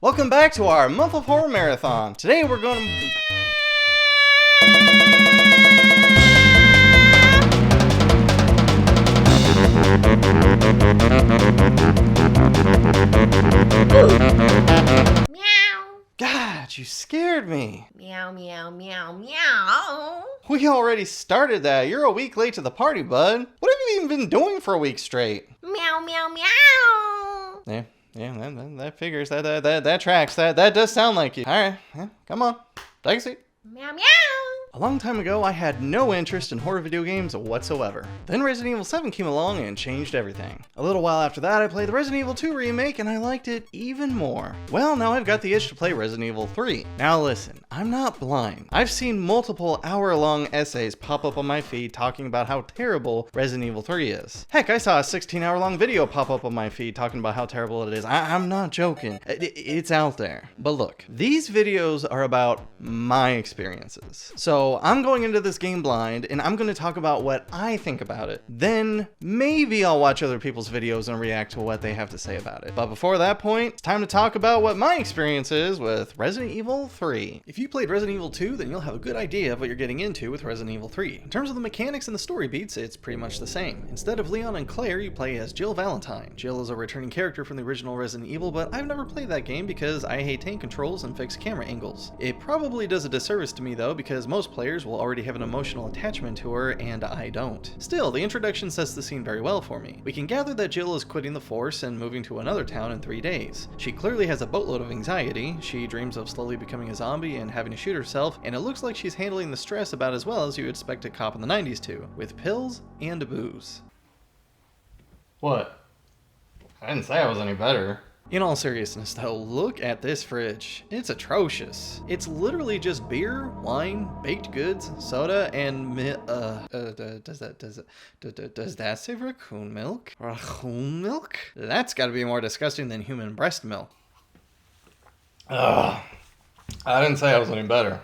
Welcome back to our Month of Horror Marathon. Today we're going to... Meow. God, you scared me. Meow, meow, meow, meow. We already started that. You're a week late to the party, bud. What have you even been doing for a week straight? Meow, meow, meow. Yeah, that figures. That tracks. That does sound like you. All right, yeah, come on. Take a seat. Meow, meow. A long time ago, I had no interest in horror video games whatsoever. Then Resident Evil 7 came along and changed everything. A little while after that, I played the Resident Evil 2 remake and I liked it even more. Well, now I've got the itch to play Resident Evil 3. Now listen, I'm not blind. I've seen multiple hour-long essays pop up on my feed talking about how terrible Resident Evil 3 is. Heck, I saw a 16-hour-long video pop up on my feed talking about how terrible it is. I'm not joking. It's out there. But look, these videos are about my experiences. So I'm going into this game blind and I'm going to talk about what I think about it. Then maybe I'll watch other people's videos and react to what they have to say about it. But before that point, it's time to talk about what my experience is with Resident Evil 3. If you played Resident Evil 2, then you'll have a good idea of what you're getting into with Resident Evil 3. In terms of the mechanics and the story beats, it's pretty much the same. Instead of Leon and Claire, you play as Jill Valentine. Jill is a returning character from the original Resident Evil, but I've never played that game because I hate tank controls and fixed camera angles. It probably does a disservice to me though, because most players will already have an emotional attachment to her and I don't. Still, the introduction sets the scene very well for me. We can gather that Jill is quitting the force and moving to another town in 3 days. She clearly has a boatload of anxiety. She dreams of slowly becoming a zombie and having to shoot herself, and it looks like she's handling the stress about as well as you would expect a cop in the 90s to, with pills and booze. What? I didn't say I was any better. In all seriousness though, look at this fridge. It's atrocious. It's literally just beer, wine, baked goods, soda, and does that say raccoon milk? Raccoon milk? That's gotta be more disgusting than human breast milk. Ugh. I didn't say I was any better.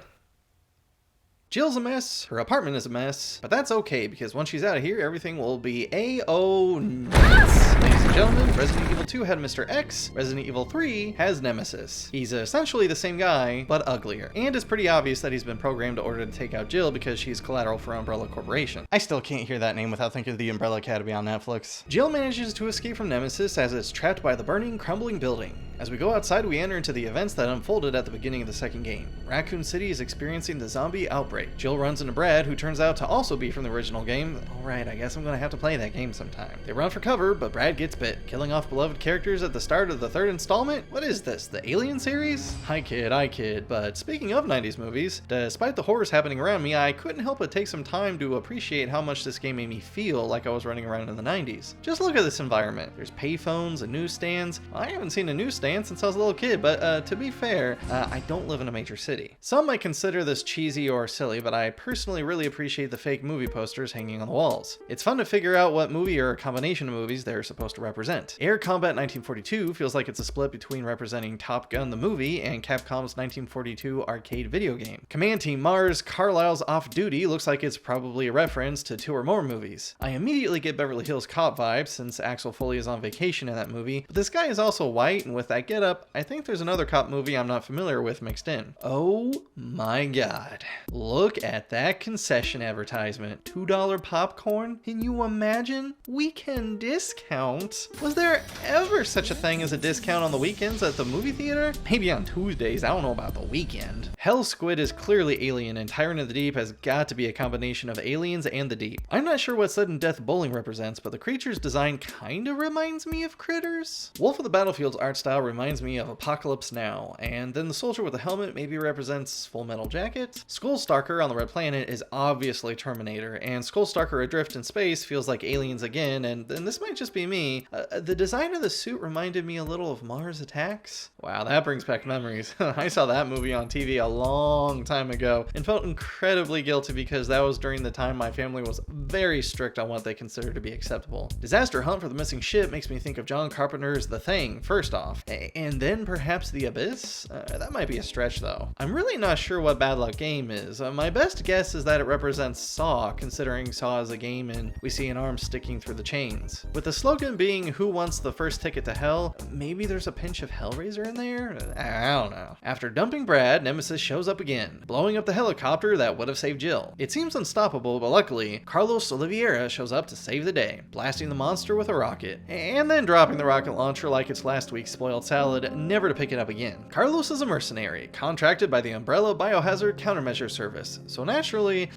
Jill's a mess, her apartment is a mess, but that's okay because once she's out of here, everything will be A-O nuts. Ladies and gentlemen, Resident Evil 2 had Mr. X, Resident Evil 3 has Nemesis. He's essentially the same guy, but uglier. And it's pretty obvious that he's been programmed in order to take out Jill because she's collateral for Umbrella Corporation. I still can't hear that name without thinking of the Umbrella Academy on Netflix. Jill manages to escape from Nemesis as it's trapped by the burning, crumbling building. As we go outside, we enter into the events that unfolded at the beginning of the second game. Raccoon City is experiencing the zombie outbreak. Jill runs into Brad, who turns out to also be from the original game. Alright, I guess I'm gonna have to play that game sometime. They run for cover, but Brad gets bit, killing off beloved characters at the start of the third installment? What is this, the Alien series? I kid, but speaking of 90s movies, despite the horrors happening around me, I couldn't help but take some time to appreciate how much this game made me feel like I was running around in the 90s. Just look at this environment. There's payphones and newsstands. I haven't seen a newsstand since I was a little kid, but to be fair, I don't live in a major city. Some might consider this cheesy or silly, but I personally really appreciate the fake movie posters hanging on the walls. It's fun to figure out what movie or a combination of movies they're supposed to represent. Air Combat 1942 feels like it's a split between representing Top Gun the movie and Capcom's 1942 arcade video game. Command Team Mars, Carlisle's Off Duty looks like it's probably a reference to 2 or more movies. I immediately get Beverly Hills Cop vibes since Axel Foley is on vacation in that movie, but this guy is also white, and with that getup, I think there's another cop movie I'm not familiar with mixed in. Oh my god. Look at that concession advertisement. $2 popcorn? Can you imagine? Weekend discount? Was there ever such a thing as a discount on the weekends at the movie theater? Maybe on Tuesdays, I don't know about the weekend. Hell Squid is clearly alien, and Tyrant of the Deep has got to be a combination of aliens and the deep. I'm not sure what sudden death bowling represents, but the creature's design kinda reminds me of Critters. Wolf of the Battlefield's art style reminds me of Apocalypse Now, and then the soldier with the helmet maybe represents Full Metal Jacket. Skullstalker on the Red Planet is obviously Terminator, and Skullstalker adrift in space feels like Aliens again, and this might just be me. The design of the suit reminded me a little of Mars Attacks. Wow, that brings back memories. I saw that movie on TV a long time ago and felt incredibly guilty because that was during the time my family was very strict on what they considered to be acceptable. Disaster Hunt for the Missing Ship makes me think of John Carpenter's The Thing, first off, And then perhaps the Abyss? That might be a stretch though. I'm really not sure what Bad Luck Game is. My best guess is that it represents Saw, considering Saw is a game and we see an arm sticking through the chains. With the slogan being who wants the first ticket to hell, maybe there's a pinch of Hellraiser in there? I don't know. After dumping Brad, Nemesis shows up again, blowing up the helicopter that would have saved Jill. It seems unstoppable, but luckily, Carlos Oliveira shows up to save the day, blasting the monster with a rocket, and then dropping the rocket launcher like it's last week's spoiled salad, never to pick it up again. Carlos is a mercenary, contracted by the Umbrella Biohazard Countermeasure Service, so naturally,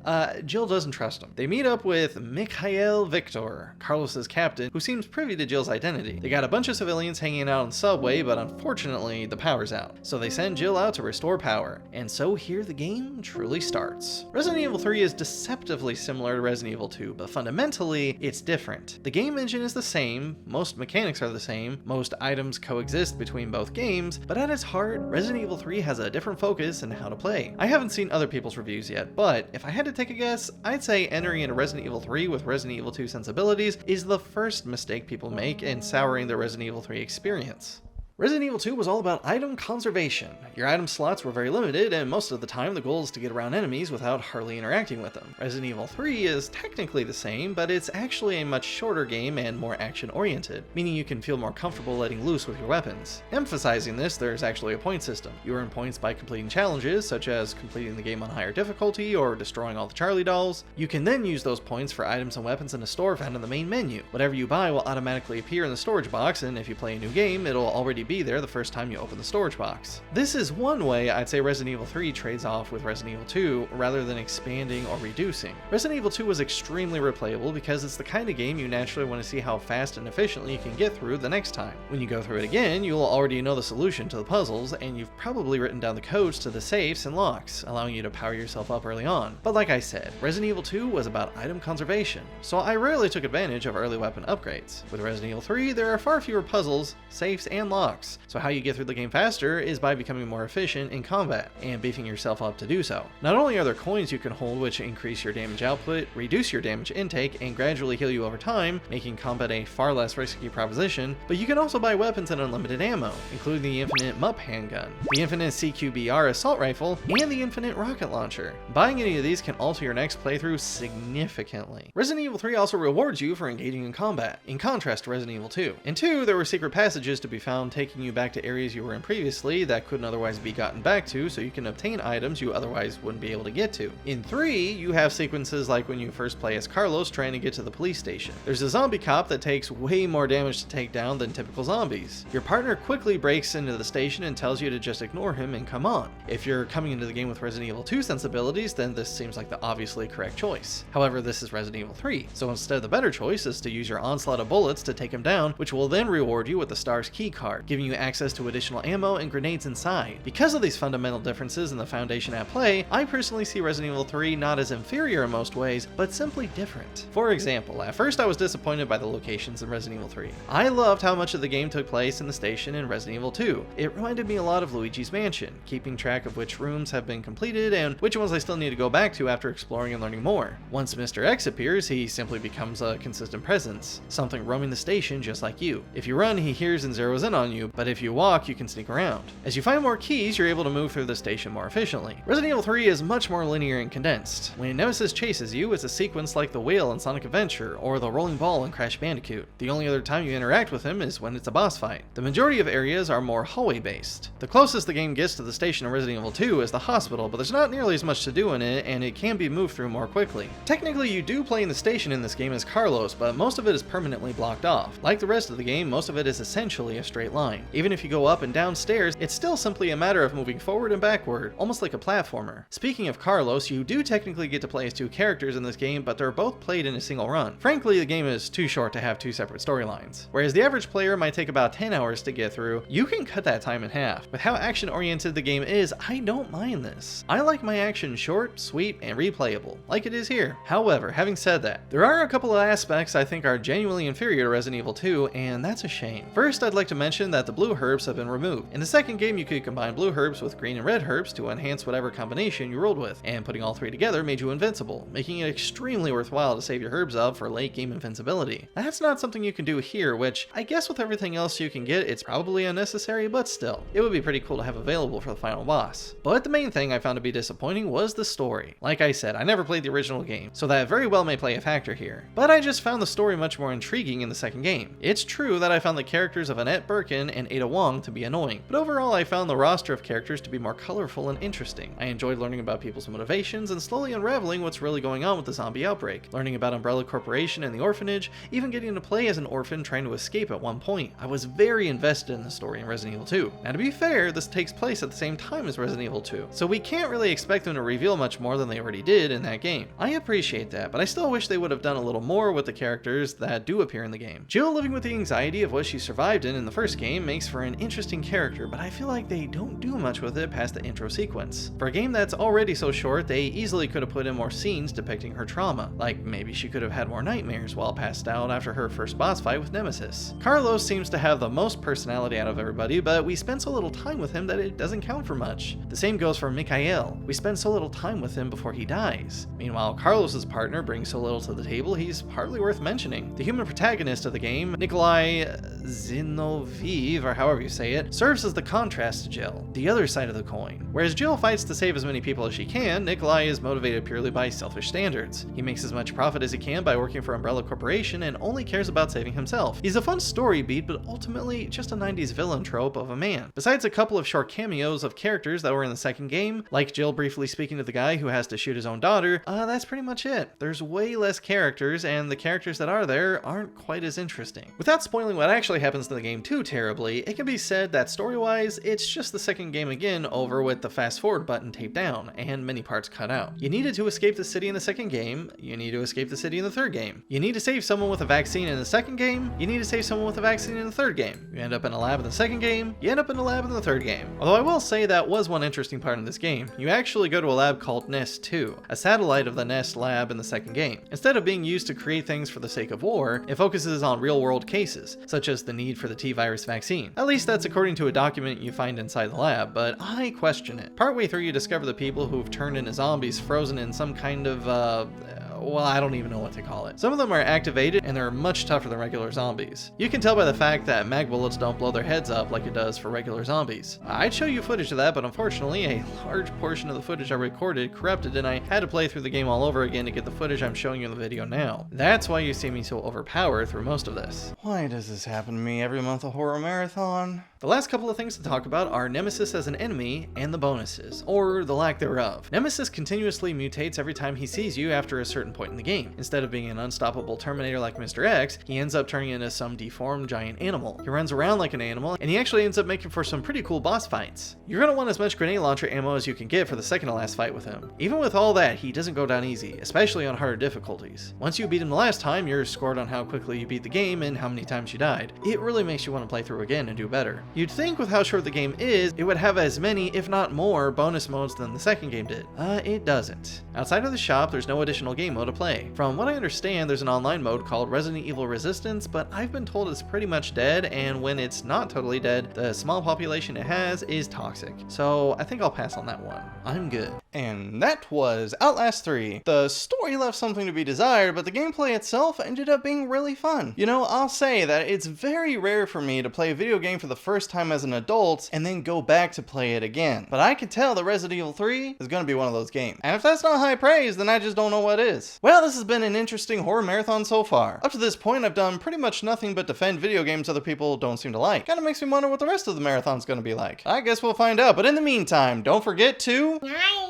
Jill doesn't trust him. They meet up with Mikhail Victor, Carlos's captain, who seems privy to Jill's identity. They got a bunch of civilians hanging out on the subway, but unfortunately, the power's out. So they send Jill out to restore power. And so here the game truly starts. Resident Evil 3 is deceptively similar to Resident Evil 2, but fundamentally, it's different. The game engine is the same, most mechanics are the same, most items coexist between both games, but at its heart, Resident Evil 3 has a different focus in how to play. I haven't seen other people's reviews yet, but if I had to take a guess, I'd say entering into Resident Evil 3 with Resident Evil 2 sensibilities is the first mistake people make in souring their Resident Evil 3 experience. Resident Evil 2 was all about item conservation. Your item slots were very limited, and most of the time the goal is to get around enemies without hardly interacting with them. Resident Evil 3 is technically the same, but it's actually a much shorter game and more action-oriented, meaning you can feel more comfortable letting loose with your weapons. Emphasizing this, there's actually a point system. You earn points by completing challenges, such as completing the game on higher difficulty or destroying all the Charlie dolls. You can then use those points for items and weapons in a store found in the main menu. Whatever you buy will automatically appear in the storage box, and if you play a new game, it'll already be there the first time you open the storage box. This is one way I'd say Resident Evil 3 trades off with Resident Evil 2 rather than expanding or reducing. Resident Evil 2 was extremely replayable because it's the kind of game you naturally want to see how fast and efficiently you can get through the next time. When you go through it again, you'll already know the solution to the puzzles, and you've probably written down the codes to the safes and locks, allowing you to power yourself up early on. But like I said, Resident Evil 2 was about item conservation, so I rarely took advantage of early weapon upgrades. With Resident Evil 3, there are far fewer puzzles, safes, and locks, so how you get through the game faster is by becoming more efficient in combat, and beefing yourself up to do so. Not only are there coins you can hold which increase your damage output, reduce your damage intake, and gradually heal you over time, making combat a far less risky proposition, but you can also buy weapons and unlimited ammo, including the infinite MUP handgun, the infinite CQBR assault rifle, and the infinite rocket launcher. Buying any of these can alter your next playthrough significantly. Resident Evil 3 also rewards you for engaging in combat, in contrast to Resident Evil 2. In 2, there were secret passages to be found taking you back to areas you were in previously that couldn't otherwise be gotten back to, so you can obtain items you otherwise wouldn't be able to get to. In 3, you have sequences like when you first play as Carlos trying to get to the police station. There's a zombie cop that takes way more damage to take down than typical zombies. Your partner quickly breaks into the station and tells you to just ignore him and come on. If you're coming into the game with Resident Evil 2 sensibilities, then this seems like the obviously correct choice. However, this is Resident Evil 3, so instead the better choice is to use your onslaught of bullets to take him down, which will then reward you with the STARS key card, giving you access to additional ammo and grenades inside. Because of these fundamental differences in the foundation at play, I personally see Resident Evil 3 not as inferior in most ways, but simply different. For example, at first I was disappointed by the locations in Resident Evil 3. I loved how much of the game took place in the station in Resident Evil 2. It reminded me a lot of Luigi's Mansion, keeping track of which rooms have been completed and which ones I still need to go back to after exploring and learning more. Once Mr. X appears, he simply becomes a consistent presence, something roaming the station just like you. If you run, he hears and zeroes in on you, but if you walk, you can sneak around. As you find more keys, you're able to move through the station more efficiently. Resident Evil 3 is much more linear and condensed. When Nemesis chases you, it's a sequence like the whale in Sonic Adventure or the rolling ball in Crash Bandicoot. The only other time you interact with him is when it's a boss fight. The majority of areas are more hallway based. The closest the game gets to the station in Resident Evil 2 is the hospital, but there's not nearly as much to do in it, and it can be moved through more quickly. Technically, you do play in the station in this game as Carlos, but most of it is permanently blocked off. Like the rest of the game, most of it is essentially a straight line. Even if you go up and down stairs, it's still simply a matter of moving forward and backward, almost like a platformer. Speaking of Carlos, you do technically get to play as two characters in this game, but they're both played in a single run. Frankly, the game is too short to have two separate storylines. Whereas the average player might take about 10 hours to get through, you can cut that time in half. With how action-oriented the game is, I don't mind this. I like my action short, sweet, and replayable, like it is here. However, having said that, there are a couple of aspects I think are genuinely inferior to Resident Evil 2, and that's a shame. First, I'd like to mention that that the blue herbs have been removed. In the second game, you could combine blue herbs with green and red herbs to enhance whatever combination you rolled with, and putting all three together made you invincible, making it extremely worthwhile to save your herbs up for late game invincibility. That's not something you can do here, which I guess with everything else you can get, it's probably unnecessary, but still, it would be pretty cool to have available for the final boss. But the main thing I found to be disappointing was the story. Like I said, I never played the original game, so that very well may play a factor here. But I just found the story much more intriguing in the second game. It's true that I found the characters of Annette Birkin and Ada Wong to be annoying, but overall I found the roster of characters to be more colorful and interesting. I enjoyed learning about people's motivations and slowly unraveling what's really going on with the zombie outbreak, learning about Umbrella Corporation and the orphanage, even getting to play as an orphan trying to escape at one point. I was very invested in the story in Resident Evil 2. Now to be fair, this takes place at the same time as Resident Evil 2, so we can't really expect them to reveal much more than they already did in that game. I appreciate that, but I still wish they would have done a little more with the characters that do appear in the game. Jill living with the anxiety of what she survived in the first game makes for an interesting character, but I feel like they don't do much with it past the intro sequence. For a game that's already so short, they easily could have put in more scenes depicting her trauma, like maybe she could have had more nightmares while passed out after her first boss fight with Nemesis. Carlos seems to have the most personality out of everybody, but we spend so little time with him that it doesn't count for much. The same goes for Mikhail. We spend so little time with him before he dies. Meanwhile, Carlos's partner brings so little to the table, he's hardly worth mentioning. The human protagonist of the game, Nikolai Zinoviev, or however you say it, serves as the contrast to Jill, the other side of the coin. Whereas Jill fights to save as many people as she can, Nikolai is motivated purely by selfish standards. He makes as much profit as he can by working for Umbrella Corporation and only cares about saving himself. He's a fun story beat, but ultimately just a 90s villain trope of a man. Besides a couple of short cameos of characters that were in the second game, like Jill briefly speaking to the guy who has to shoot his own daughter, that's pretty much it. There's way less characters, and the characters that are there aren't quite as interesting. Without spoiling what actually happens in the game too terribly, it can be said that story-wise, it's just the second game again over with the fast forward button taped down, and many parts cut out. You needed to escape the city in the second game, you need to escape the city in the third game. You need to save someone with a vaccine in the second game, you need to save someone with a vaccine in the third game. You end up in a lab in the second game, you end up in a lab in the third game. Although I will say that was one interesting part in this game. You actually go to a lab called Nest 2, a satellite of the Nest lab in the second game. Instead of being used to create things for the sake of war, it focuses on real-world cases, such as the need for the T-virus vaccine. At least that's according to a document you find inside the lab, but I question it. Partway through you discover the people who've turned into zombies frozen in some kind of, well, I don't even know what to call it. Some of them are activated and they're much tougher than regular zombies. You can tell by the fact that mag bullets don't blow their heads up like it does for regular zombies. I'd show you footage of that, but unfortunately a large portion of the footage I recorded corrupted and I had to play through the game all over again to get the footage I'm showing you in the video now. That's why you see me so overpowered through most of this. Why does this happen to me every month of horror marathon? The last couple of things to talk about are Nemesis as an enemy and the bonuses, or the lack thereof. Nemesis continuously mutates every time he sees you after a certain point in the game. Instead of being an unstoppable Terminator like Mr. X, he ends up turning into some deformed giant animal. He runs around like an animal, and he actually ends up making for some pretty cool boss fights. You're going to want as much grenade launcher ammo as you can get for the second to last fight with him. Even with all that, he doesn't go down easy, especially on harder difficulties. Once you beat him the last time, you're scored on how quickly you beat the game and how many times you died. It really makes you want to play through again and do better. You'd think with how short the game is, it would have as many, if not more, bonus modes than the second game did. It doesn't. Outside of the shop, there's no additional game mode to play. From what I understand, there's an online mode called Resident Evil Resistance, but I've been told it's pretty much dead, and when it's not totally dead, the small population it has is toxic. So I think I'll pass on that one. I'm good. And that was Outlast 3. The story left something to be desired, but the gameplay itself ended up being really fun. You know, I'll say that it's very rare for me to play a video game for the first time as an adult and then go back to play it again. But I can tell that Resident Evil 3 is going to be one of those games. And if that's not high praise, then I just don't know what is. Well, this has been an interesting horror marathon so far. Up to this point, I've done pretty much nothing but defend video games other people don't seem to like. Kinda makes me wonder what the rest of the marathon's gonna be like. I guess we'll find out, but in the meantime, don't forget to... Hi.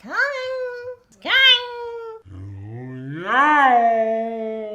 Come. Sky. Yeah.